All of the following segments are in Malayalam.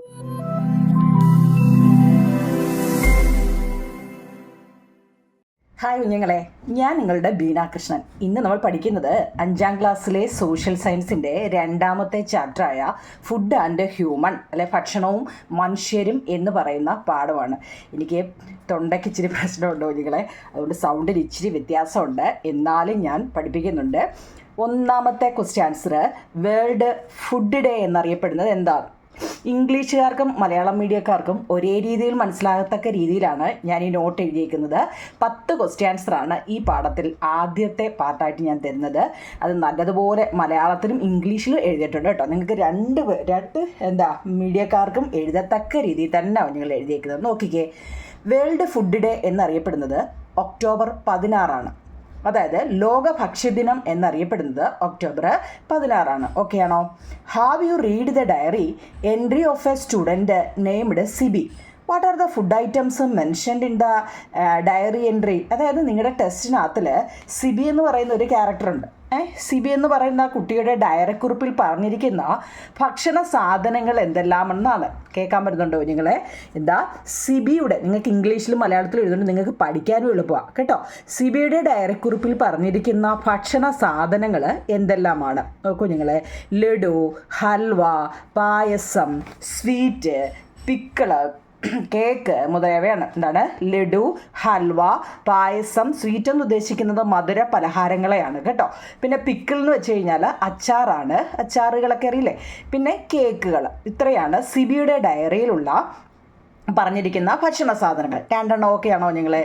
ഹായ് കുഞ്ഞുങ്ങളെ, ഞാൻ നിങ്ങളുടെ ബീന കൃഷ്ണൻ. ഇന്ന് നമ്മൾ പഠിക്കുന്നത് 5ാം ക്ലാസ്സിലെ സോഷ്യൽ സയൻസിൻ്റെ 2ാമത്തെ ചാപ്റ്ററായ ഫുഡ് ആൻഡ് ഹ്യൂമൺ, അല്ലെ ഭക്ഷണവും മനുഷ്യരും എന്ന് പറയുന്ന പാഠമാണ്. എനിക്ക് തൊണ്ടയ്ക്ക് ഇച്ചിരി പ്രശ്നമുണ്ടോ കുഞ്ഞുങ്ങളെ, അതുകൊണ്ട് സൗണ്ടിൽ ഇച്ചിരി വ്യത്യാസമുണ്ട്, എന്നാലും ഞാൻ പഠിപ്പിക്കുന്നുണ്ട്. 1ാമത്തെ question answer, world food day എന്നറിയപ്പെടുന്നത് എന്താണ്? ഇംഗ്ലീഷുകാർക്കും മലയാളം മീഡിയക്കാർക്കും ഒരേ രീതിയിൽ മനസ്സിലാകത്തക്ക രീതിയിലാണ് ഞാൻ ഈ നോട്ട് എഴുതിയിരിക്കുന്നത്. 10 ക്വസ്റ്റ്യൻ ആൻസറാണ് ഈ പാഠത്തിൽ ആദ്യത്തെ പാർട്ടായിട്ട് ഞാൻ തരുന്നത്. അത് നല്ലതുപോലെ മലയാളത്തിലും ഇംഗ്ലീഷിലും എഴുതിയിട്ടുണ്ട് കേട്ടോ. നിങ്ങൾക്ക് രണ്ട് മീഡിയക്കാർക്കും എഴുതത്തക്ക രീതിയിൽ തന്നെയാണ് നിങ്ങൾ എഴുതിയിരിക്കുന്നത്. നോക്കിക്കേ, വേൾഡ് ഫുഡ് ഡേ എന്നറിയപ്പെടുന്നത് ഒക്ടോബർ 16 അതായത് ലോക ഭക്ഷ്യദിനം എന്നറിയപ്പെടുന്നത് ഒക്ടോബർ 16 ഓക്കെ ആണോ? Have you read the diary entry of a student named Sibi? What are the food items mentioned in the diary entry? അതായത് നിങ്ങളുടെ ടെസ്റ്റിനകത്തിൽ സിബി എന്ന് പറയുന്ന ഒരു ക്യാരക്ടറുണ്ട്. സിബി എന്ന് പറയുന്ന കുട്ടിയുടെ ഡയറിക്കുറിപ്പിൽ പറഞ്ഞിരിക്കുന്ന ഭക്ഷണ സാധനങ്ങൾ എന്തെല്ലാമെന്നാണ്. കേൾക്കാൻ പറ്റുന്നുണ്ടോ നിങ്ങളെ? എന്താ സിബിയുടെ, നിങ്ങൾക്ക് ഇംഗ്ലീഷിലും മലയാളത്തിലും എഴുതുന്നുണ്ട്, നിങ്ങൾക്ക് പഠിക്കാനും എളുപ്പമാണ് കേട്ടോ. സിബിയുടെ ഡയറിക്കുറിപ്പിൽ പറഞ്ഞിരിക്കുന്ന ഭക്ഷണ സാധനങ്ങൾ എന്തെല്ലാമാണ് നോക്കൂ നിങ്ങളെ. ലഡു, ഹൽവ, പായസം, സ്വീറ്റ്, പിക്കിള്, കേക്ക് മുതലായവയാണ്. എന്താണ്? ലഡു, ഹൽവ, പായസം. സ്വീറ്റ് എന്ന് ഉദ്ദേശിക്കുന്നത് മധുര പലഹാരങ്ങളെയാണ് കേട്ടോ. പിന്നെ പിക്കിൾ എന്ന് വെച്ച് കഴിഞ്ഞാൽ അച്ചാറാണ്, അച്ചാറുകളൊക്കെ അറിയില്ലേ. പിന്നെ കേക്കുകൾ. ഇത്രയാണ് സിബിയുടെ ഡയറിയിലുള്ള പറഞ്ഞിരിക്കുന്ന ഭക്ഷണ സാധനങ്ങൾ. 2 ഓക്കെ ആണോ നിങ്ങളെ?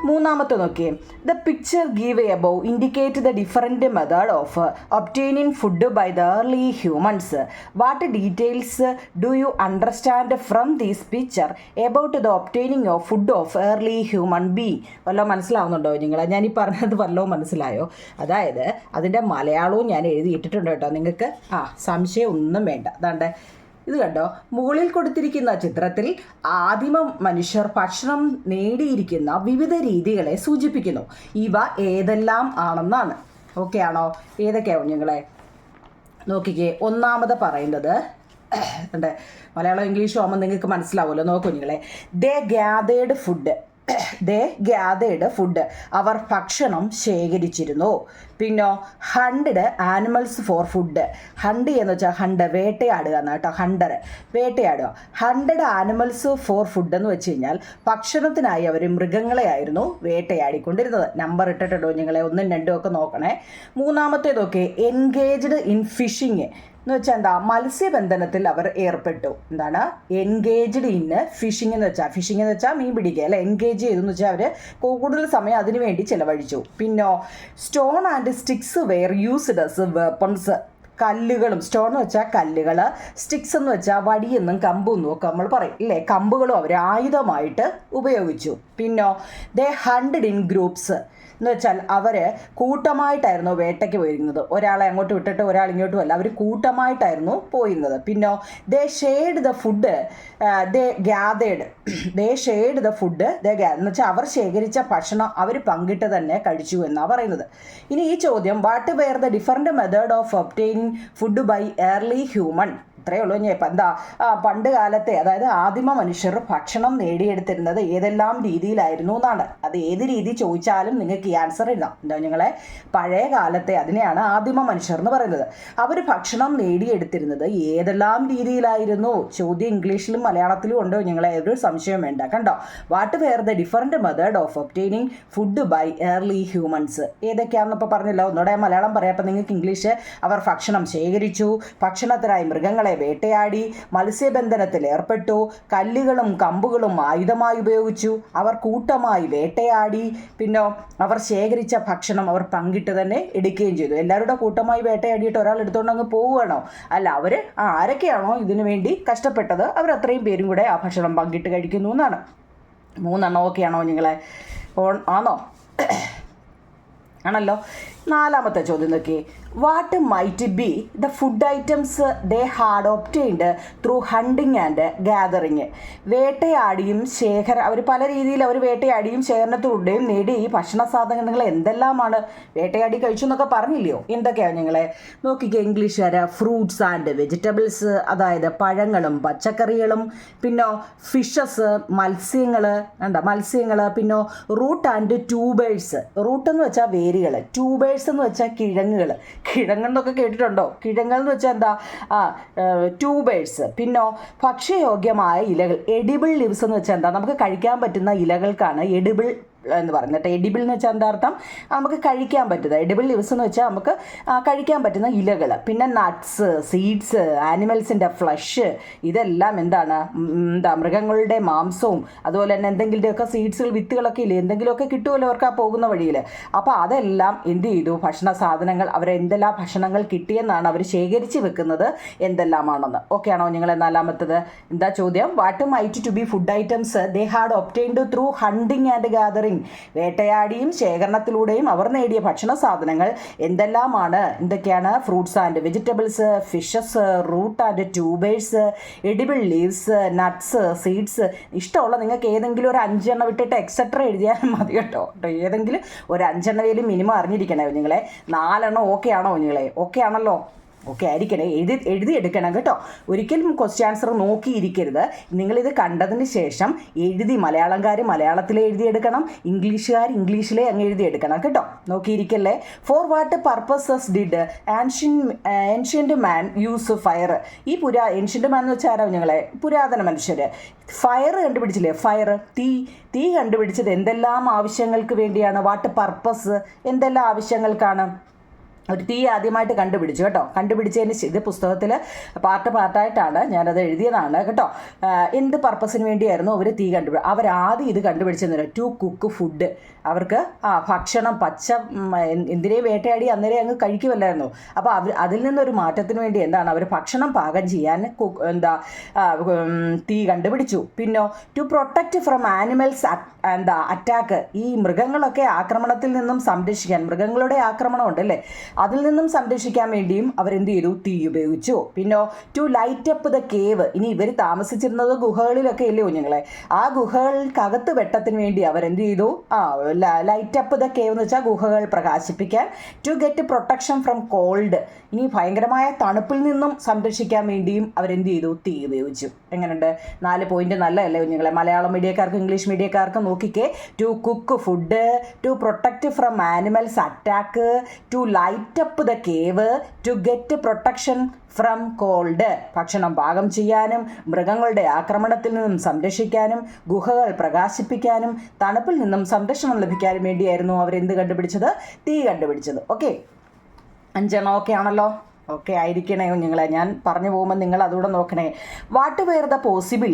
3ാമത്തെ നോക്കിയേ. The picture give above indicate the different method of obtaining food by the early humans. What details do you understand from these picture about the obtaining of food of early human being? വല്ലതും മനസ്സിലാവുന്നുണ്ടോ നിങ്ങൾ? ഞാനീ പറഞ്ഞത് വല്ലതും മനസ്സിലായോ? അതായത് അതിൻ്റെ മലയാളവും ഞാൻ എഴുതിയിട്ടിട്ടുണ്ട് കേട്ടോ. നിങ്ങൾക്ക് സംശയം ഒന്നും വേണ്ട. അതാണ്ട് ഇത് കണ്ടോ, മുകളിൽ കൊടുത്തിരിക്കുന്ന ചിത്രത്തിൽ ആദിമ മനുഷ്യർ ഭക്ഷണം നേടിയിരിക്കുന്ന വിവിധ രീതികളെ സൂചിപ്പിക്കുന്നു. ഇവ ഏതെല്ലാം ആണെന്നാണ്. ഓക്കെ ആണോ? ഏതൊക്കെയാണ് കുഞ്ഞുങ്ങളെ? നോക്കിക്കേ, 1ാമത് പറയുന്നത് മലയാളം ഇംഗ്ലീഷും ആകുമ്പോൾ നിങ്ങൾക്ക് മനസ്സിലാവുമല്ലോ. നോക്കൂ കുഞ്ഞുങ്ങളെ. ദേ ഗ്യാതേർഡ് ഫുഡ്, അവർ ഭക്ഷണം ശേഖരിച്ചിരുന്നു. പിന്നോ haunted animals for food. Hunt എന്ന് വെച്ചാൽ വേട്ടയാടുക എന്ന് കേട്ടോ. വേട്ടയാടുക. 100 ആനിമൽസ് ഫോർ ഫുഡ് എന്ന് വെച്ച് കഴിഞ്ഞാൽ ഭക്ഷണത്തിനായി അവർ മൃഗങ്ങളെയായിരുന്നു വേട്ടയാടിക്കൊണ്ടിരുന്നത്. നമ്പർ ഇട്ടിട്ടുണ്ടോ നിങ്ങളെ? 1ഉം 2ഉം ഒക്കെ നോക്കണേ. 3ാമത്തേതൊക്കെ എൻഗേജ്ഡ് ഇൻ ഫിഷിങ് എന്ന് വെച്ചാൽ എന്താ? മത്സ്യബന്ധനത്തിൽ അവർ ഏർപ്പെട്ടു. എന്താണ്? എൻഗേജ്ഡ് ഇൻ ഫിഷിംഗ് എന്ന് വെച്ചാൽ മീൻ പിടിക്കുക അല്ലെ. എൻഗേജ് ചെയ്തെന്ന് വെച്ചാൽ അവർ കൂടുതൽ സമയം അതിനു വേണ്ടി ചിലവഴിച്ചു. പിന്നോ stone and sticks were used as weapons. കല്ലുകളും, സ്റ്റോൺ എന്ന് വെച്ചാൽ കല്ലുകൾ, സ്റ്റിക്സ് എന്ന് വെച്ചാൽ വടിയെന്നും കമ്പെന്നും ഒക്കെ നമ്മൾ പറയും ഇല്ലേ. കമ്പുകളും അവർ ആയുധമായിട്ട് ഉപയോഗിച്ചു. പിന്നോ ദേ ഹണ്ടഡ് ഇൻ ഗ്രൂപ്പ്സ് എന്ന് വെച്ചാൽ അവർ കൂട്ടമായിട്ടായിരുന്നു വേട്ടയ്ക്ക് പോയിരുന്നത്. ഒരാളെ അങ്ങോട്ട് വിട്ടിട്ട് ഒരാൾ ഇങ്ങോട്ടും അല്ല, അവർ കൂട്ടമായിട്ടായിരുന്നു പോയിരുന്നത്. പിന്നോ they shared the food they gathered എന്ന് വെച്ചാൽ അവർ ശേഖരിച്ച ഭക്ഷണം അവർ പങ്കിട്ട് തന്നെ കഴിച്ചു എന്നാണ് പറയുന്നത്. ഇനി ഈ ചോദ്യം, what were the different method of obtaining food by early human? ഇത്രയേ ഉള്ളൂ. ഇപ്പം എന്താ, പണ്ട് കാലത്തെ അതായത് ആദിമ മനുഷ്യർ ഭക്ഷണം നേടിയെടുത്തിരുന്നത് ഏതെല്ലാം രീതിയിലായിരുന്നു എന്നാണ്. അത് ഏത് രീതി ചോദിച്ചാലും നിങ്ങൾക്ക് ഈ ആൻസർ എഴുതാം. എന്താ നിങ്ങളെ? പഴയ കാലത്തെ, അതിനെയാണ് ആദിമ മനുഷ്യർ എന്ന് പറയുന്നത്. അവർ ഭക്ഷണം നേടിയെടുത്തിരുന്നത് ഏതെല്ലാം രീതിയിലായിരുന്നു? ചോദ്യം ഇംഗ്ലീഷിലും മലയാളത്തിലും ഉണ്ടോ നിങ്ങളെ? ഒരു സംശയം വേണ്ട. കണ്ടോ? What were the different method of obtaining food by early humans. ഏതൊക്കെയാണെന്ന് ഇപ്പോൾ പറഞ്ഞില്ല. ഒന്നുകൂടെ മലയാളം പറയാം. അപ്പം നിങ്ങൾക്ക് ഇംഗ്ലീഷ്. അവർ ഭക്ഷണം ശേഖരിച്ചു, ഭക്ഷണത്തിനായി മൃഗങ്ങളെ വേട്ടയാടി, മത്സ്യബന്ധനത്തിൽ ഏർപ്പെട്ടു, കല്ലുകളും കമ്പുകളും ആയുധമായി ഉപയോഗിച്ചു, അവർ കൂട്ടമായി വേട്ടയാടി, പിന്നെ അവർ ശേഖരിച്ച ഭക്ഷണം അവർ പങ്കിട്ട് തന്നെ എടുക്കുകയും ചെയ്തു. എല്ലാവരുടെ കൂട്ടമായി വേട്ടയാടിയിട്ട് ഒരാൾ എടുത്തുകൊണ്ട് അങ്ങ് പോവുകയാണോ? അല്ല, അവർ ആരൊക്കെയാണോ ഇതിനു വേണ്ടി കഷ്ടപ്പെട്ടത് അവർ അത്രയും പേരും കൂടെ ആ ഭക്ഷണം പങ്കിട്ട് കഴിക്കുന്നു എന്നാണ്. 3 ഓക്കെയാണോ നിങ്ങളെ? ആണോ? ആണല്ലോ. നാലാമത്തെ ചോദ്യം നോക്കി. What might be the food items they had obtained through hunting and gathering? വേട്ടയാടിയും അവർ പല രീതിയിൽ അവർ വേട്ടയാടിയും ശേഖരണത്തിലൂടെയും നേടി ഈ ഭക്ഷണ സാധനങ്ങൾ എന്തെല്ലാമാണ്? വേട്ടയാടി കഴിച്ചു എന്നൊക്കെ പറഞ്ഞില്ലയോ? എന്തൊക്കെയാണ് ഞങ്ങളെ നോക്കിക്കുക. ഇംഗ്ലീഷുകാർ ഫ്രൂട്ട്സ് ആൻഡ് വെജിറ്റബിൾസ്, അതായത് പഴങ്ങളും പച്ചക്കറികളും, പിന്നെ ഫിഷസ് മത്സ്യങ്ങൾ, പിന്നെ റൂട്ട് ആൻഡ് ട്യൂബേഴ്സ്. റൂട്ട് എന്ന് വെച്ചാൽ വേരുകൾ, ട്യൂബേഴ്സ് എന്ന് വെച്ചാൽ കിഴങ്ങെന്നൊക്കെ കേട്ടിട്ടുണ്ടോ? കിഴങ്ങ് എന്ന് വെച്ചാൽ എന്താ? ട്യൂബേഴ്സ്. പിന്നെ ഭക്ഷ്യയോഗ്യമായ ഇലകൾ, എഡിബിൾ ലീവ്സ് എന്ന് വെച്ചാൽ എന്താ? നമുക്ക് കഴിക്കാൻ പറ്റുന്ന ഇലകൾക്കാണ് എഡിബിൾ എന്ന് പറയുന്നത്. എഡിബിൾ എന്ന് വെച്ചാൽ എന്താ അർത്ഥം? നമുക്ക് കഴിക്കാൻ പറ്റുന്നത്. എഡിബിൾ ലീവ്സ് എന്ന് വെച്ചാൽ നമുക്ക് കഴിക്കാൻ പറ്റുന്ന ഇലകൾ. പിന്നെ നട്ട്സ്, സീഡ്സ്, ആനിമൽസിൻ്റെ ഫ്ലഷ്, ഇതെല്ലാം എന്താണ്? മൃഗങ്ങളുടെ മാംസവും അതുപോലെ തന്നെ എന്തെങ്കിലുമൊക്കെ സീഡ്സുകൾ, വിത്തുകളൊക്കെ ഇല്ലേ, എന്തെങ്കിലുമൊക്കെ കിട്ടുമല്ലോ അവർക്ക് ആ പോകുന്ന വഴിയിൽ. അപ്പോൾ അതെല്ലാം എന്ത് ചെയ്തു? ഭക്ഷണ സാധനങ്ങൾ, അവരെന്തെല്ലാം ഭക്ഷണങ്ങൾ കിട്ടിയെന്നാണ് അവർ ശേഖരിച്ച് വെക്കുന്നത് എന്തെല്ലാമാണെന്ന്. ഓക്കെ ആണോ നിങ്ങൾ? നാലാമത്തത് എന്താ ചോദ്യം? What might to be food items they had obtained through hunting and gathering? വേട്ടയാടിയും ശേഖരണത്തിലൂടെയും അവർ നേടിയ ഭക്ഷണ സാധനങ്ങൾ എന്തെല്ലാമാണ്? എന്തൊക്കെയാണ്? Fruits and vegetables, fishes, root and tubers, edible leaves, nuts, seeds. ഇഷ്ടമുള്ള നിങ്ങൾക്ക് ഏതെങ്കിലും ഒരു 5 എണ്ണം വിട്ടിട്ട് എക്സെട്ര എഴുതിയാലും മതി കേട്ടോ. ഏതെങ്കിലും ഒരു 5 എണ്ണമെങ്കിലും മിനിമം അറിഞ്ഞിരിക്കണേ നിങ്ങളെ. 4 എണ്ണം ഓക്കെ ആണോ നിങ്ങളെ? ഓക്കെ ആണല്ലോ? ഓക്കെ ആയിരിക്കണേ. എഴുതിയെടുക്കണം കേട്ടോ. ഒരിക്കലും ക്വസ്റ്റ്യൻ ആൻസർ നോക്കിയിരിക്കരുത്. നിങ്ങളിത് കണ്ടതിന് ശേഷം മലയാളംകാർ മലയാളത്തിൽ എഴുതിയെടുക്കണം, ഇംഗ്ലീഷുകാർ ഇംഗ്ലീഷിലെ അങ്ങ് എഴുതിയെടുക്കണം കേട്ടോ. നോക്കിയിരിക്കല്ലേ. For what purposes did ancient man use fire? ഈ ഏൻഷ്യൻ്റ് മാൻ എന്ന് വെച്ചാൽ ആരോ ഞങ്ങളെ? പുരാതന മനുഷ്യർ. ഫയർ കണ്ടുപിടിച്ചില്ലേ? ഫയർ, തീ കണ്ടുപിടിച്ചത് എന്തെല്ലാം ആവശ്യങ്ങൾക്ക് വേണ്ടിയാണ്? വാട്ട് പർപ്പസ്, എന്തെല്ലാം ആവശ്യങ്ങൾക്കാണ്? ഒരു തീ ആദ്യമായിട്ട് കണ്ടുപിടിച്ചു കേട്ടോ. കണ്ടുപിടിച്ചതിന് ഇത് പുസ്തകത്തിൽ പാർട്ടായിട്ടാണ് ഞാനത് എഴുതിയതാണ് കേട്ടോ. എന്ത് പർപ്പസിന് വേണ്ടിയായിരുന്നു അവർ തീ അവരാദ്യം ഇത് കണ്ടുപിടിച്ചെന്ന്? To cook food. അവർക്ക് ഭക്ഷണം എന്തിനേയും വേട്ടയാടി അന്നേരം അങ്ങ് കഴിക്കുമല്ലായിരുന്നു. അപ്പോൾ അതിൽ നിന്നൊരു മാറ്റത്തിന് വേണ്ടി എന്താണ് അവർ ഭക്ഷണം പാകം ചെയ്യാൻ തീ കണ്ടുപിടിച്ചു. പിന്നെ to protect from animals attack. ഈ മൃഗങ്ങളൊക്കെ ആക്രമണത്തിൽ നിന്നും സംരക്ഷിക്കാൻ, മൃഗങ്ങളുടെ ആക്രമണം ഉണ്ടല്ലേ, അതിൽ നിന്നും സംരക്ഷിക്കാൻ വേണ്ടിയും അവരെന്ത് ചെയ്തു? തീ ഉപയോഗിച്ചു. പിന്നെ to light up the cave. ഇനി ഇവർ താമസിച്ചിരുന്നത് ഗുഹകളിലൊക്കെ അല്ലേ കുഞ്ഞുങ്ങളെ? ആ ഗുഹകൾക്കകത്ത് വെട്ടത്തിന് വേണ്ടി അവരെന്ത് ചെയ്തു? ലൈറ്റ് അപ്പ് ദ കേവ് എന്ന് വെച്ചാൽ ഗുഹകൾ പ്രകാശിപ്പിക്കാൻ. To get protection from cold. ഇനി ഭയങ്കരമായ തണുപ്പിൽ നിന്നും സംരക്ഷിക്കാൻ വേണ്ടിയും അവരെന്ത് ചെയ്തു? തീ ഉപയോഗിച്ചു. എങ്ങനെയുണ്ട്? 4 പോയിന്റ് നല്ലതല്ലേ കുഞ്ഞുങ്ങളെ? മലയാളം മീഡിയക്കാർക്കും ഇംഗ്ലീഷ് മീഡിയക്കാർക്കും നോക്കിക്കേ. To cook food, to protect from animals attack, to light up the cave, to get protection from cold. ഭക്ഷണം പാകം ചെയ്യാനും മൃഗങ്ങളുടെ ആക്രമണത്തിൽ നിന്നും സംരക്ഷിക്കാനും ഗുഹകൾ പ്രകാശിപ്പിക്കാനും തണുപ്പിൽ നിന്നും സംരക്ഷണം ലഭിക്കാനും വേണ്ടിയായിരുന്നു അവരെന്ത് കണ്ടുപിടിച്ചത്? തീ കണ്ടുപിടിച്ചത്. ഓക്കെ, 5 എണ്ണം ഓക്കെ ആണല്ലോ? ഓക്കെ ആയിരിക്കണേ കുഞ്ഞുങ്ങളെ. ഞാൻ പറഞ്ഞു പോകുമ്പോൾ നിങ്ങൾ അതുകൂടെ നോക്കണേ. What were the possible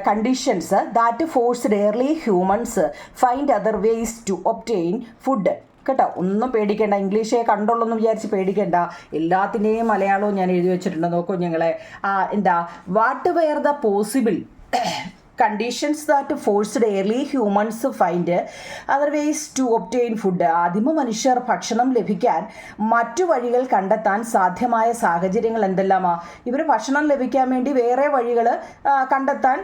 conditions that forced early humans find other ways to obtain food? കേട്ടോ, ഒന്നും പേടിക്കേണ്ട. ഇംഗ്ലീഷേ കണ്ടുള്ളൊന്നും വിചാരിച്ച് പേടിക്കേണ്ട. എല്ലാത്തിൻ്റെയും മലയാളവും ഞാൻ എഴുതി വെച്ചിട്ടുണ്ട്. നോക്കൂ ഞങ്ങളെ. What were the possible conditions that forced early humans find other ways to obtain food? ആദിമ മനുഷ്യർ ഭക്ഷണം ലഭിക്കാൻ മറ്റു വഴികൾ കണ്ടെത്താൻ സാധ്യമായ സാഹചര്യങ്ങൾ എന്തെല്ലാമാ? ഇവർ ഭക്ഷണം ലഭിക്കാൻ വേണ്ടി വേറെ വഴികൾ കണ്ടെത്താൻ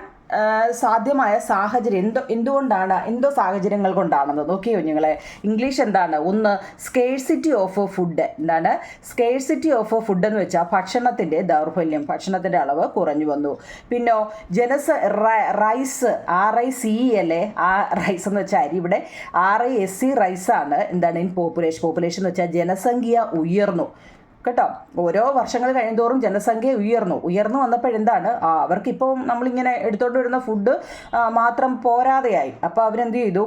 സാധ്യമായ സാഹചര്യം എന്തുകൊണ്ടാണ്? എന്തോ സാഹചര്യങ്ങൾ കൊണ്ടാണെന്ന് നോക്കിയോ നിങ്ങളെ. ഇംഗ്ലീഷ് എന്താണ്? ഒന്ന് സ്കേഴ്സിറ്റി ഓഫ് ഫുഡ്. എന്താണ് സ്കേഴ്സിറ്റി ഓഫ് ഫുഡ് എന്ന് വെച്ചാൽ ഭക്ഷണത്തിൻ്റെ ദൗർബല്യം, ഭക്ഷണത്തിൻ്റെ അളവ് കുറഞ്ഞു വന്നു. പിന്നെ റൈസ്, RICE അല്ലേ? ആ റൈസ് എന്ന് വെച്ചാൽ അരി. ഇവിടെ RISE റൈസാണ്. എന്താണ്? ഇൻ പോപ്പുലേഷൻ എന്ന് വെച്ചാൽ ജനസംഖ്യ ഉയർന്നു കേട്ടോ. ഓരോ വർഷങ്ങൾ കഴിയുന്തോറും ജനസംഖ്യ ഉയർന്നു വന്നപ്പോഴെന്താണ്? അവർക്കിപ്പോൾ നമ്മളിങ്ങനെ എടുത്തോണ്ട് വരുന്ന ഫുഡ് മാത്രം പോരാതെയായി. അപ്പോൾ അവരെന്ത് ചെയ്തു?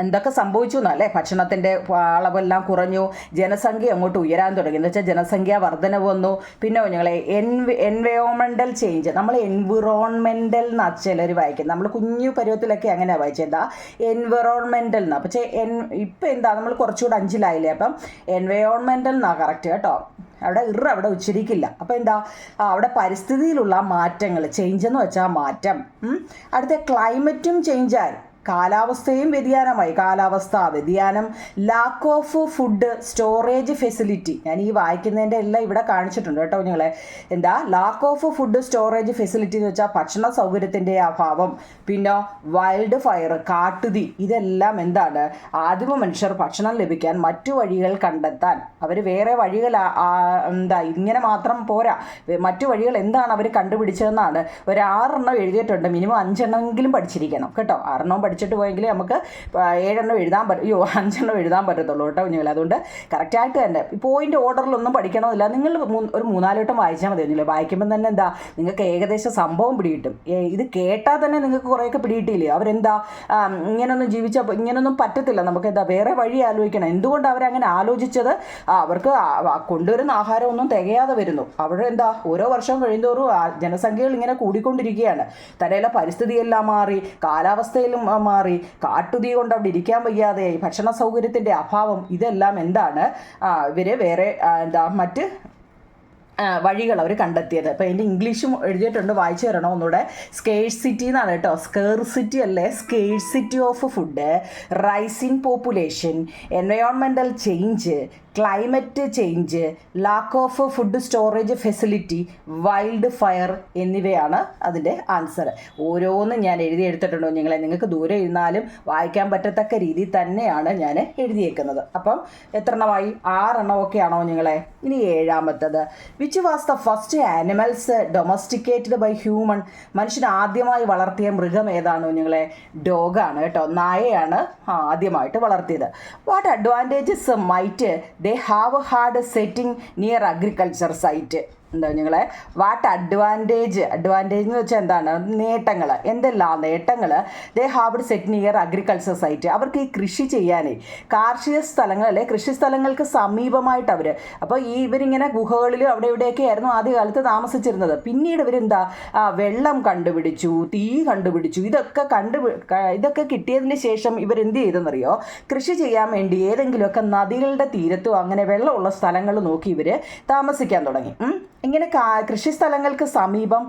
എന്തൊക്കെ സംഭവിച്ചു എന്നല്ലേ? ഭക്ഷണത്തിൻ്റെ അളവെല്ലാം കുറഞ്ഞു, ജനസംഖ്യ അങ്ങോട്ട് ഉയരാൻ തുടങ്ങി. എന്ന് വെച്ചാൽ ജനസംഖ്യ വർധനവ് വന്നു. പിന്നെ ഞങ്ങളെ എൻവയോൺമെൻറ്റൽ ചേഞ്ച്. നമ്മൾ എൻവിറോൺമെൻറ്റൽ എന്നാണ് ചിലർ വായിക്കുന്നത്. നമ്മൾ കുഞ്ഞു പരുവത്തിലൊക്കെ അങ്ങനെയാണ് വായിച്ചത്, എൻവിറോൺമെൻറ്റൽ എന്നാണ്. പക്ഷേ ഇപ്പം എന്താ, നമ്മൾ കുറച്ചുകൂടെ 5-ലായില്ലേ? അപ്പം എൻവയോൺമെൻറ്റൽ എന്നാണ് കറക്റ്റ് കേട്ടോ. അവിടെ ഉച്ചരിക്കില്ല. അപ്പോൾ എന്താ, അവിടെ പരിസ്ഥിതിയിലുള്ള മാറ്റങ്ങൾ, ചേഞ്ച് എന്ന് വെച്ചാൽ മാറ്റം. അടുത്ത ക്ലൈമറ്റും ചേഞ്ചായി. കാലാവസ്ഥയും വ്യതിയാനമായി. കാലാവസ്ഥ വ്യതിയാനം, lakh of food storage facility. ഞാൻ ഈ വായിക്കുന്നതിൻ്റെ എല്ലാം ഇവിടെ കാണിച്ചിട്ടുണ്ട് കേട്ടോ നിങ്ങളെ. എന്താ lakh of food storage facility എന്ന് വെച്ചാൽ ഭക്ഷണ സൗകര്യത്തിൻ്റെ അഭാവം. പിന്നെ വൈൽഡ് ഫയർ, കാട്ടുതീ. ഇതെല്ലാം എന്താണ്, ആദിമ മനുഷ്യർ ഭക്ഷണം ലഭിക്കാൻ മറ്റു വഴികൾ കണ്ടെത്താൻ അവർ വേറെ വഴികൾ ഇങ്ങനെ മാത്രം പോരാ, മറ്റു വഴികൾ എന്താണ് അവർ കണ്ടുപിടിച്ചതെന്നാണ്. ഒരു 6 എഴുതിയിട്ടുണ്ട്. മിനിമം 5 പഠിച്ചിരിക്കണം കേട്ടോ. 6 പഠിച്ചിട്ട് പോയെങ്കിൽ നമുക്ക് 7 എഴുതാൻ 5 എഴുതാൻ പറ്റത്തുള്ളൂ കേട്ടോ നിങ്ങൾ. അതുകൊണ്ട് കറക്റ്റായിട്ട് തന്നെ പോയിന്റ് ഓർഡറിലൊന്നും പഠിക്കണമെന്നില്ല. നിങ്ങൾ ഒരു 3-4 വട്ടം വായിച്ചാൽ മതി. നിങ്ങൾ വായിക്കുമ്പോൾ തന്നെ എന്താ നിങ്ങൾക്ക് ഏകദേശം സംഭവം പിടികിട്ടും. ഇത് കേട്ടാൽ തന്നെ നിങ്ങൾക്ക് കുറേയൊക്കെ പിടികിട്ടില്ലേ. അവരെന്താ ഇങ്ങനൊന്നും ജീവിച്ചാൽ ഇങ്ങനൊന്നും പറ്റത്തില്ല, നമുക്ക് എന്താ വേറെ വഴി ആലോചിക്കണം. എന്തുകൊണ്ട് അവരങ്ങനെ ആലോചിച്ചത്? അവർക്ക് കൊണ്ടുവരുന്ന ആഹാരമൊന്നും തികയാതെ വരുന്നു. അവിടെ എന്താ ഓരോ വർഷം കഴിയുന്തോറും ജനസംഖ്യകൾ ഇങ്ങനെ കൂടിക്കൊണ്ടിരിക്കുകയാണ്. തന്നെയല്ല പരിസ്ഥിതിയെല്ലാം മാറി, കാലാവസ്ഥയിലും മാറി, കാട്ടുതീ കൊണ്ട് അവിടെ ഇരിക്കാൻ വയ്യാതെയായി, ഭക്ഷണ സൗകര്യത്തിൻ്റെ അഭാവം. ഇതെല്ലാം എന്താണ് ഇവർ വേറെ മറ്റ് വഴികൾ അവർ കണ്ടെത്തിയത്. അപ്പോൾ അതിൻ്റെ ഇംഗ്ലീഷും എഴുതിയിട്ടുണ്ട്, വായിച്ചു തരണോ ഒന്നുകൂടെ. സ്കേഴ്സിറ്റി എന്നാണ് കേട്ടോ. സ്കേഴ്സിറ്റി അല്ലേ, scarcity of food, rising population, environmental change, climate change, lack of food storage facility, wild fire എന്നിവയാണ് അതിൻ്റെ ആൻസർ. ഓരോന്നും ഞാൻ എടുത്തിട്ടുണ്ടോ നിങ്ങൾക്ക് ദൂരെ ഇരുന്നാലും വായിക്കാൻ പറ്റത്തക്ക രീതിയിൽ തന്നെയാണ് ഞാൻ എഴുതിയേക്കുന്നത്. അപ്പം എത്ര എണ്ണമായി? 6 ഒക്കെയാണോ നിങ്ങളെ? ഇനി 7ാമത്തത്, which was the first animals domesticated by human? മനുഷ്യൻ ആദ്യമായി വളർത്തിയ മൃഗം ഏതാണോ നിങ്ങളെ? ഡോഗാണ് കേട്ടോ, നായയാണ് ആദ്യമായിട്ട് വളർത്തിയത്. What advantages might they have had setting near agriculture site? എന്താ നിങ്ങളെ വാട്ട് അഡ്വാൻറ്റേജ് എന്ന് വെച്ചാൽ എന്താണ്? നേട്ടങ്ങൾ. എന്തെല്ലാം നേട്ടങ്ങൾ? They have set near agriculture site. അവർക്ക് ഈ കൃഷി ചെയ്യാനേ കാർഷിക സ്ഥലങ്ങൾ അല്ലെ കൃഷി സ്ഥലങ്ങൾക്ക് സമീപമായിട്ട് അവർ അപ്പോൾ ഇവരിങ്ങനെ ഗുഹകളിലും അവിടെ ഇവിടെയൊക്കെ ആയിരുന്നു ആദ്യകാലത്ത് താമസിച്ചിരുന്നത്. പിന്നീട് ഇവരെന്താ വെള്ളം കണ്ടുപിടിച്ചു, തീ കണ്ടുപിടിച്ചു. ഇതൊക്കെ കിട്ടിയതിന് ശേഷം ഇവരെന്ത് ചെയ്തെന്നറിയോ? കൃഷി ചെയ്യാൻ വേണ്ടി ഏതെങ്കിലുമൊക്കെ നദികളുടെ തീരത്തോ അങ്ങനെ വെള്ളമുള്ള സ്ഥലങ്ങൾ നോക്കി ഇവർ താമസിക്കാൻ തുടങ്ങി. ഇങ്ങനെ കൃഷി സ്ഥലങ്ങൾക്ക് സമീപം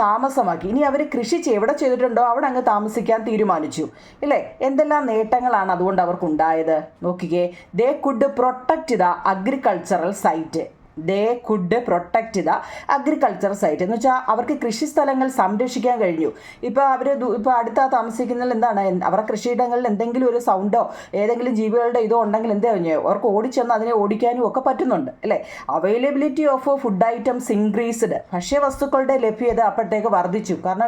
താമസമാക്കി. ഇനി അവർ കൃഷി എവിടെ ചെയ്തിട്ടുണ്ടോ അവിടെ അങ്ങ് താമസിക്കാൻ തീരുമാനിച്ചു ഇല്ലേ. എന്തെല്ലാം നേട്ടങ്ങളാണ് അതുകൊണ്ട് അവർക്കുണ്ടായത് നോക്കിക്കേ. They could protect the agricultural site. They could protect the agriculture site എന്ന് വെച്ചാൽ അവർക്ക് കൃഷി സ്ഥലങ്ങൾ സംരക്ഷിക്കാൻ കഴിഞ്ഞു. ഇപ്പോൾ അടുത്ത താമസിക്കുന്നതിൽ എന്താണ്, അവരുടെ കൃഷിയിടങ്ങളിൽ എന്തെങ്കിലും ഒരു സൗണ്ടോ ഏതെങ്കിലും ജീവികളുടെ ഇതോ ഉണ്ടെങ്കിൽ എന്താ കഴിഞ്ഞു അവർക്ക് ഓടിച്ചെന്ന് അതിനെ ഓടിക്കാനും ഒക്കെ പറ്റുന്നുണ്ട് അല്ലേ. Availability of food items increased. ഭക്ഷ്യവസ്തുക്കളുടെ ലഭ്യത അപ്പോഴത്തേക്ക് വർദ്ധിച്ചു. കാരണം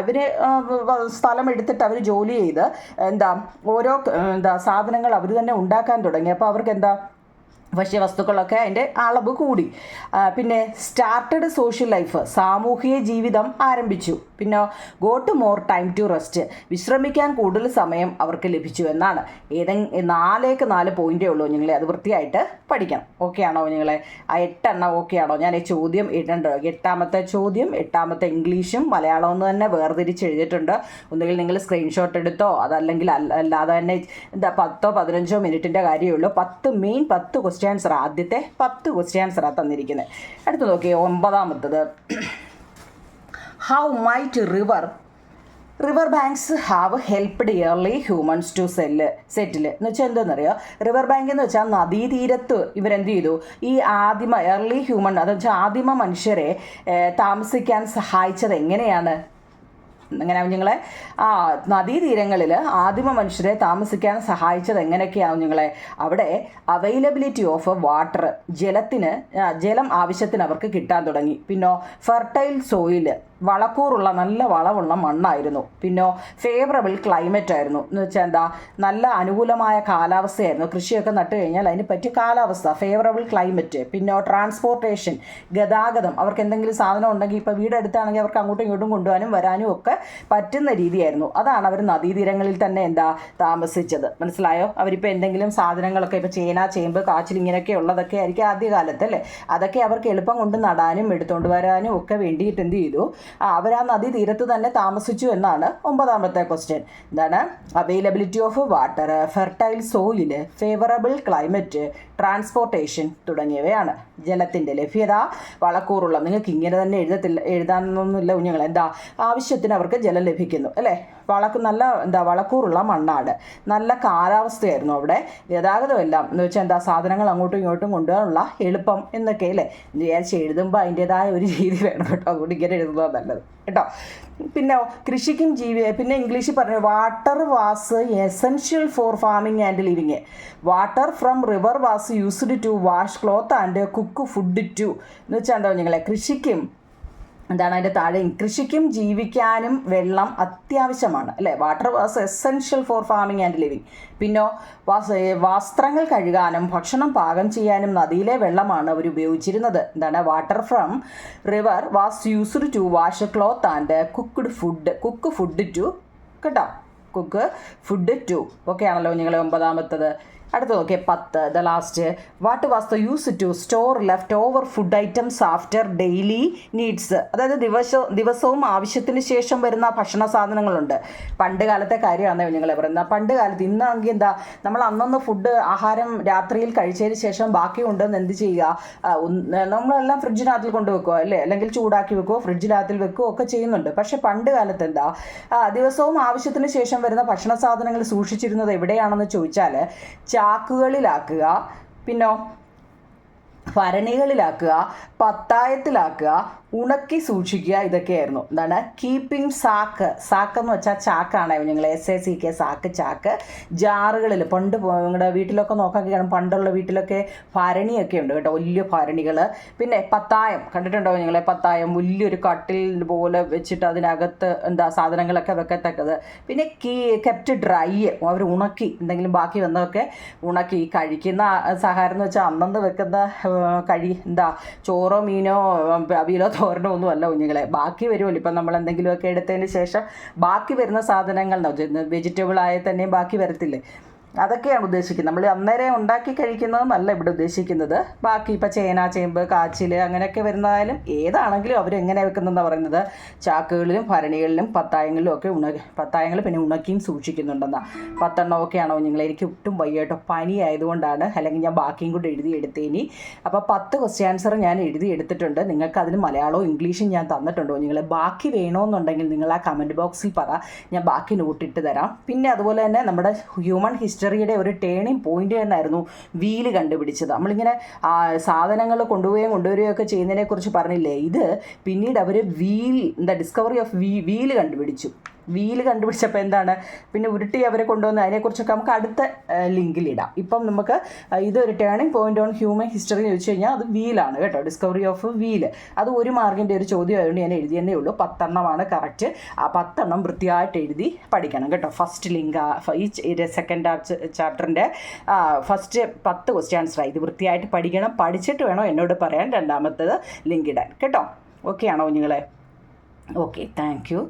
ഇവര് സ്ഥലം എടുത്തിട്ട് അവർ ജോലി ചെയ്ത് ഓരോ സാധനങ്ങൾ അവർ തന്നെ ഉണ്ടാക്കാൻ തുടങ്ങി. അപ്പോൾ അവർക്ക് ഭക്ഷ്യവസ്തുക്കളൊക്കെ അതിൻ്റെ അളവ് കൂടി. പിന്നെ സ്റ്റാർട്ടഡ് സോഷ്യൽ ലൈഫ്, സാമൂഹിക ജീവിതം ആരംഭിച്ചു. പിന്നെ go to more time to rest, വിശ്രമിക്കാൻ കൂടുതൽ സമയം അവർക്ക് ലഭിച്ചു എന്നാണ്. 4 പോയിന്റേ ഉള്ളൂ നിങ്ങളെ, അത് വൃത്തിയായിട്ട് പഠിക്കണം. ഓക്കെ ആണോ നിങ്ങളെ? 8 ഓക്കെ ആണോ? ഞാൻ ഈ ചോദ്യം ഇടണ്ടോ? 8ാമത്തെ ചോദ്യം, 8ാമത്തെ ഇംഗ്ലീഷും മലയാളം എന്ന് തന്നെ വേർതിരിച്ച് എഴുതിയിട്ടുണ്ട്. ഒന്നുകിൽ നിങ്ങൾ സ്ക്രീൻഷോട്ട് എടുത്തോ, അതല്ലെങ്കിൽ അല്ലാതെ തന്നെ 10-15 മിനിറ്റിൻ്റെ കാര്യമേ ഉള്ളൂ. 10 ക്വസ്റ്റ്യൻ ആൻസർ, ആദ്യത്തെ 10 ക്വസ്റ്റ്യൻ ആൻസറാണ് തന്നിരിക്കുന്നത്. അടുത്ത് നോക്കിയേ 9ാമത്തത്, how might river banks have helped early humans to settle എന്ന് വെച്ചാൽ എന്താണെന്നറിയോ? റിവർ ബാങ്ക് എന്ന് വെച്ചാൽ നദീതീരത്ത് ഇവരെന്ത് ചെയ്തു? ഈ ഏർലി ഹ്യൂമൻ അതെന്ന് വെച്ചാൽ ആദിമ മനുഷ്യരെ താമസിക്കാൻ സഹായിച്ചത് എങ്ങനെയാണ്? അങ്ങനെ കുഞ്ഞുങ്ങളെ നദീതീരങ്ങളിൽ ആദിമ മനുഷ്യരെ താമസിക്കാൻ സഹായിച്ചത് എങ്ങനെയൊക്കെയാവും നിങ്ങളെ? അവിടെ അവൈലബിലിറ്റി ഓഫ് വാട്ടർ, ജലം ആവശ്യത്തിന് അവർക്ക് കിട്ടാൻ തുടങ്ങി. പിന്നെ ഫെർട്ടൈൽ സോയിൽ, വളക്കൂറുള്ള നല്ല വളമുള്ള മണ്ണായിരുന്നു. പിന്നെ ഫേവറബിൾ ക്ലൈമറ്റ് ആയിരുന്നു. എന്ന് വെച്ചാൽ നല്ല അനുകൂലമായ കാലാവസ്ഥയായിരുന്നു. കൃഷിയൊക്കെ നട്ട് കഴിഞ്ഞാൽ അതിന് പറ്റിയ കാലാവസ്ഥ, ഫേവറബിൾ ക്ലൈമറ്റ്. പിന്നെ ട്രാൻസ്പോർട്ടേഷൻ, ഗതാഗതം, അവർക്ക് എന്തെങ്കിലും സാധനം ഉണ്ടെങ്കിൽ ഇപ്പോൾ വീടെടുത്താണെങ്കിൽ അവർക്ക് അങ്ങോട്ടും ഇങ്ങോട്ടും കൊണ്ടുപോകാനും വരാനും ഒക്കെ പറ്റുന്ന രീതിയായിരുന്നു. അതാണ് അവർ നദീതീരങ്ങളിൽ തന്നെ താമസിച്ചത്. മനസ്സിലായോ? അവരിപ്പോൾ എന്തെങ്കിലും സാധനങ്ങളൊക്കെ ഇപ്പോൾ ചേന, ചേമ്പ്, കാച്ചിൽ ഇങ്ങനെയൊക്കെ ഉള്ളതൊക്കെ ആയിരിക്കും ആദ്യകാലത്ത് അല്ലേ. അതൊക്കെ അവർക്ക് എളുപ്പം കൊണ്ട് നടാനും എടുത്തുകൊണ്ട് വരാനും ഒക്കെ വേണ്ടിയിട്ട് എന്ത് ചെയ്തു? അവർ ആ നദീ തീരത്ത് തന്നെ താമസിച്ചു എന്നാണ് 9ാമത്തെ question. Availability of water, fertile soil, favourable climate, transportation തുടങ്ങിയവയാണ്. ജലത്തിൻ്റെ ലഭ്യത, വളക്കൂറുള്ള, നിങ്ങൾക്ക് ഇങ്ങനെ തന്നെ എഴുതാനൊന്നുമില്ല കുഞ്ഞുങ്ങൾ. ആവശ്യത്തിന് അവർക്ക് അവർക്ക് ജലം ലഭിക്കുന്നു അല്ലേ. നല്ല വളക്കൂറുള്ള മണ്ണാണ്, നല്ല കാലാവസ്ഥയായിരുന്നു അവിടെ, ഗതാഗതമെല്ലാം എന്ന് വെച്ചാൽ സാധനങ്ങൾ അങ്ങോട്ടും ഇങ്ങോട്ടും കൊണ്ടുപോകാനുള്ള എളുപ്പം എന്നൊക്കെ അല്ലേ. വിചാരിച്ച് എഴുതുമ്പോൾ അതിൻ്റെതായ ഒരു രീതി വേണം കേട്ടോ, അതുകൊണ്ട് ഇങ്ങനെ എഴുതുന്നത് നല്ലത് കേട്ടോ. പിന്നെ കൃഷിക്കും പിന്നെ ഇംഗ്ലീഷിൽ പറഞ്ഞു water was essential for farming and living. Water from river was used to wash cloth and cook food too എന്ന് വെച്ചാൽ നിങ്ങളെ കൃഷിക്കും അതിൻ്റെ താഴെ കൃഷിക്കും ജീവിക്കാനും വെള്ളം അത്യാവശ്യമാണ് അല്ലേ. Water was essential for farming and living. പിന്നോ വസ്ത്രങ്ങൾ കഴുകാനും ഭക്ഷണം പാകം ചെയ്യാനും നദിയിലെ വെള്ളമാണ് അവർ ഉപയോഗിച്ചിരുന്നത്. Water from river was used to wash cloth and cook food too കേട്ടോ, കുക്ക് ഫുഡ് ടു. ഓക്കെ ആണല്ലോ നിങ്ങൾ 9ാമത്തത്. അടുത്ത നോക്കിയേ 10, the last. What was the use to store left over food items after daily needs. അതായത് ദിവസവും ആവശ്യത്തിന് ശേഷം വരുന്ന ഭക്ഷണ സാധനങ്ങളുണ്ട്. പണ്ട് കാലത്തെ കാര്യമാണ് നിങ്ങൾ പറയുന്നത്. പണ്ട് കാലത്ത് ഇന്നാണെങ്കിൽ നമ്മൾ അന്നൊന്ന് ആഹാരം രാത്രിയിൽ കഴിച്ചതിന് ശേഷം ബാക്കി ഉണ്ടെന്ന് എന്ത് ചെയ്യുക, നമ്മളെല്ലാം ഫ്രിഡ്ജിനകത്തിൽ കൊണ്ടുവെക്കുക അല്ലേ, അല്ലെങ്കിൽ ചൂടാക്കി വെക്കുകയോ ഫ്രിഡ്ജിനകത്തിൽ വെക്കുകയോ ഒക്കെ ചെയ്യുന്നുണ്ട്. പക്ഷെ പണ്ട് കാലത്ത് ദിവസവും ആവശ്യത്തിന് ശേഷം വരുന്ന ഭക്ഷണ സാധനങ്ങൾ സൂക്ഷിച്ചിരുന്നത് എവിടെയാണെന്ന് ചോദിച്ചാൽ ചാക്കുകളിലാക്കുക, പിന്നോ ഭരണികളിലാക്കുക, പത്തായത്തിലാക്കുക, ഉണക്കി സൂക്ഷിക്കുക, ഇതൊക്കെയായിരുന്നു. കീപ്പിംഗ് സാക്ക് എന്ന് വെച്ചാൽ ചാക്കാണ് ഞങ്ങൾ SACK സാക്ക്, ചാക്ക്. ജാറുകളിൽ പണ്ട് നിങ്ങളുടെ വീട്ടിലൊക്കെ നോക്കാൻ കാണും, പണ്ടുള്ള വീട്ടിലൊക്കെ ഭരണിയൊക്കെ ഉണ്ട് കേട്ടോ, വലിയ ഭരണികൾ. പിന്നെ പത്തായം കണ്ടിട്ടുണ്ടോ നിങ്ങൾ? പത്തായം വലിയൊരു കട്ടിൽ പോലെ വെച്ചിട്ട് അതിനകത്ത് സാധനങ്ങളൊക്കെ വെക്കത്തക്കത്. പിന്നെ കെപ്റ്റ് ഡ്രൈ, അവർ ഉണക്കി എന്തെങ്കിലും ബാക്കി വന്നതൊക്കെ ഉണക്കി. കഴിക്കുന്ന ആഹാരം എന്ന് വെച്ചാൽ അന്നന്ന് വെക്കുന്ന ചോറോ മീനോ അവിയലോ തോരനോ ഒന്നും അല്ല കുഞ്ഞുങ്ങളെ, ബാക്കി വരുമല്ലോ. ഇപ്പം നമ്മൾ എന്തെങ്കിലുമൊക്കെ എടുത്തതിന് ശേഷം ബാക്കി വരുന്ന സാധനങ്ങൾ വെജിറ്റബിൾ ആയാൽ തന്നെ ബാക്കി വരത്തില്ലേ, അതൊക്കെയാണ് ഉദ്ദേശിക്കുന്നത്. നമ്മൾ അന്നേരം ഉണ്ടാക്കി കഴിക്കുന്നതെന്നല്ല ഇവിടെ ഉദ്ദേശിക്കുന്നത്. ബാക്കി ഇപ്പം ചേന, ചേമ്പ്, കാച്ചിൽ അങ്ങനെയൊക്കെ വരുന്നതായാലും ഏതാണെങ്കിലും അവരെങ്ങനെ വെക്കുന്നതെന്നാണ് പറയുന്നത്. ചാക്കുകളിലും ഭരണികളിലും പത്തായങ്ങളിലും ഒക്കെ പത്തായങ്ങൾ പിന്നെ ഉണക്കിയും സൂക്ഷിക്കുന്നുണ്ടെന്നാണ്. 10 എണ്ണമൊക്കെയാണോ നിങ്ങൾ? എനിക്ക് ഒട്ടും വയ്യാട്ടോ, പനി ആയതുകൊണ്ടാണ്, അല്ലെങ്കിൽ ഞാൻ ബാക്കിയും കൂടെ എഴുതി എടുത്തേനി. അപ്പോൾ 10 ക്വസ്റ്റ്യൻ ആൻസർ ഞാൻ എഴുതി എടുത്തിട്ടുണ്ട്. നിങ്ങൾക്ക് അതിന് മലയാളവും ഇംഗ്ലീഷും ഞാൻ തന്നിട്ടുണ്ടോ നിങ്ങൾ? ബാക്കി വേണമെന്നുണ്ടെങ്കിൽ നിങ്ങൾ ആ കമൻറ്റ് ബോക്സിൽ പറ, ഞാൻ ബാക്കി നോട്ടിട്ട് തരാം. പിന്നെ അതുപോലെ തന്നെ നമ്മുടെ ഹ്യൂമൻ ഹിസ്റ്ററിയുടെ ഒരു ടേണിംഗ് പോയിന്റ് തന്നെയായിരുന്നു വീല് കണ്ടുപിടിച്ചത്. നമ്മളിങ്ങനെ സാധനങ്ങൾ കൊണ്ടുവരികയും ഒക്കെ ചെയ്യുന്നതിനെക്കുറിച്ച് പറഞ്ഞില്ലേ, ഇത് പിന്നീട് അവർ ഡിസ്കവറി ഓഫ് വീല് കണ്ടുപിടിച്ചു. വീല് കണ്ടുപിടിച്ചപ്പോൾ എന്താണ് പിന്നെ ഉരുട്ടി അവരെ കൊണ്ടുവന്ന് അതിനെക്കുറിച്ചൊക്കെ നമുക്ക് അടുത്ത ലിങ്കിലിടാം. ഇപ്പം നമുക്ക് ഇതൊരു turning point on human history എന്ന് ചോദിച്ചു കഴിഞ്ഞാൽ അത് വീലാണ് കേട്ടോ, ഡിസ്കവറി ഓഫ് വീല്. അത് 1 മാർക്കിൻ്റെ ഒരു ചോദ്യം ആയതുകൊണ്ട് ഞാൻ എഴുതിയെന്നേ ഉള്ളൂ. 10 എണ്ണമാണ് കറക്റ്റ്. ആ 10 എണ്ണം വൃത്തിയായിട്ട് എഴുതി പഠിക്കണം കേട്ടോ. ഫസ്റ്റ് ലിങ്ക് ഈ സെക്കൻഡ് ചാപ്റ്ററിൻ്റെ ഫസ്റ്റ് 10 ക്വസ്റ്റ്യൻ ആൻസർ ഇത് വൃത്തിയായിട്ട് പഠിക്കണം. പഠിച്ചിട്ട് വേണം എന്നോട് പറയാൻ 2ാമത്തേത് ലിങ്ക് ഇടാൻ കേട്ടോ. ഓക്കെ ആണോ നിങ്ങളെ? Okay, thank you.